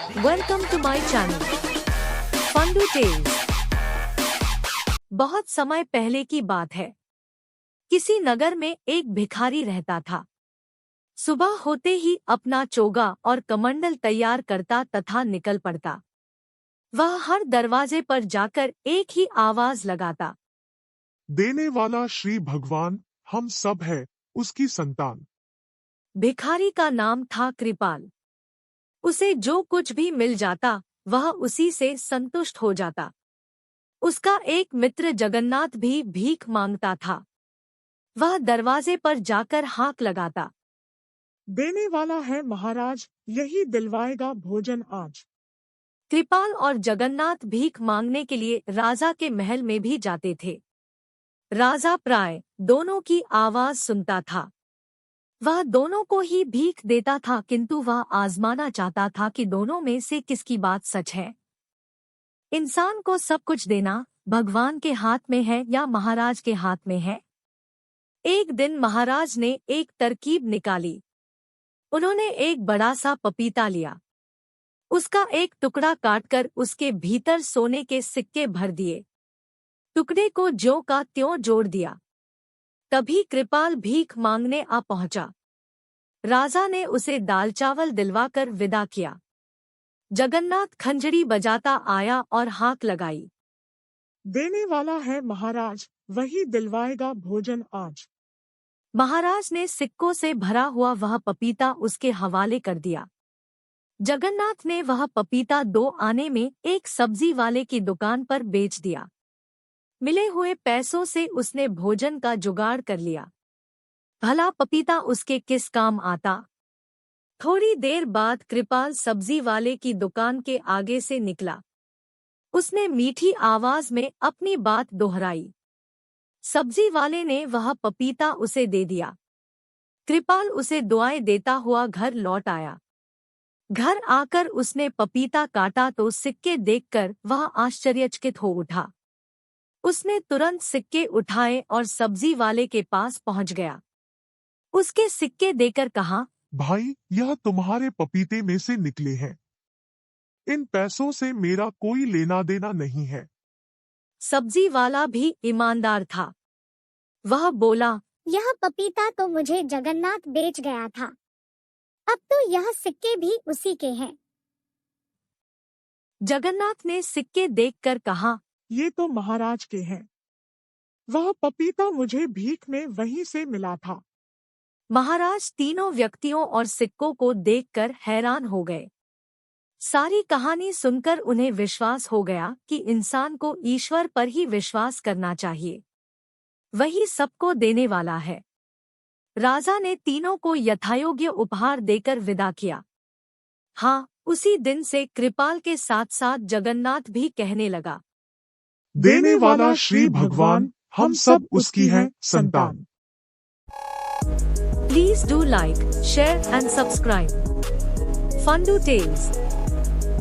Welcome to my channel Fundoo Tales. बहुत समय पहले की बात है। किसी नगर में एक भिखारी रहता था। सुबह होते ही अपना चोगा और कमंडल तैयार करता तथा निकल पड़ता। वह हर दरवाजे पर जाकर एक ही आवाज लगाता, देने वाला श्री भगवान हम सब है उसकी संतान। भिखारी का नाम था कृपाल। उसे जो कुछ भी मिल जाता वह उसी से संतुष्ट हो जाता। उसका एक मित्र जगन्नाथ भी भीख मांगता था। वह दरवाजे पर जाकर हाक लगाता, देने वाला है महाराज, यही दिलवाएगा भोजन आज। कृपाल और जगन्नाथ भीख मांगने के लिए राजा के महल में भी जाते थे। राजा प्राय दोनों की आवाज सुनता था। वह दोनों को ही भीख देता था, किंतु वह आजमाना चाहता था कि दोनों में से किसकी बात सच है। इंसान को सब कुछ देना भगवान के हाथ में है या महाराज के हाथ में है। एक दिन महाराज ने एक तरकीब निकाली। उन्होंने एक बड़ा सा पपीता लिया। उसका एक टुकड़ा काटकर उसके भीतर सोने के सिक्के भर दिए। टुकड़े को ज्यों का त्यों जोड़ दिया। तभी कृपाल भीख मांगने आ पहुंचा। राजा ने उसे दाल चावल दिलवाकर विदा किया। जगन्नाथ खंजरी बजाता आया और हाक लगाई, देने वाला है महाराज, वही दिलवाएगा भोजन आज। महाराज ने सिक्कों से भरा हुआ वह पपीता उसके हवाले कर दिया। जगन्नाथ ने वह पपीता 2 आने में एक सब्जी वाले की दुकान पर बेच दिया। मिले हुए पैसों से उसने भोजन का जुगाड़ कर लिया। भला पपीता उसके किस काम आता। थोड़ी देर बाद कृपाल सब्जी वाले की दुकान के आगे से निकला। उसने मीठी आवाज में अपनी बात दोहराई। सब्जी वाले ने वह पपीता उसे दे दिया। कृपाल उसे दुआएं देता हुआ घर लौट आया। घर आकर उसने पपीता काटा तो सिक्के देखकर वह आश्चर्यचकित हो उठा। उसने तुरंत सिक्के उठाए और सब्जी वाले के पास पहुंच गया। उसके सिक्के देकर कहा, भाई, यह तुम्हारे पपीते में से निकले हैं। इन पैसों से मेरा कोई लेना देना नहीं है। सब्जी वाला भी ईमानदार था। वह बोला, यह पपीता तो मुझे जगन्नाथ बेच गया था। अब तो यह सिक्के भी उसी के हैं। जगन्नाथ ने सिक्के देखकर कहा, ये तो महाराज के हैं। वह पपीता मुझे भीख में वहीं से मिला था। महाराज तीनों व्यक्तियों और सिक्कों को देखकर हैरान हो गए। सारी कहानी सुनकर उन्हें विश्वास हो गया कि इंसान को ईश्वर पर ही विश्वास करना चाहिए। वही सबको देने वाला है। राजा ने तीनों को यथायोग्य उपहार देकर विदा किया। हाँ, उसी दिन से कृपाल के साथ साथ जगन्नाथ भी कहने लगा, देने वाला श्री भगवान हम सब उसकी है संतान। Please do like, share and subscribe. Fundu Tales.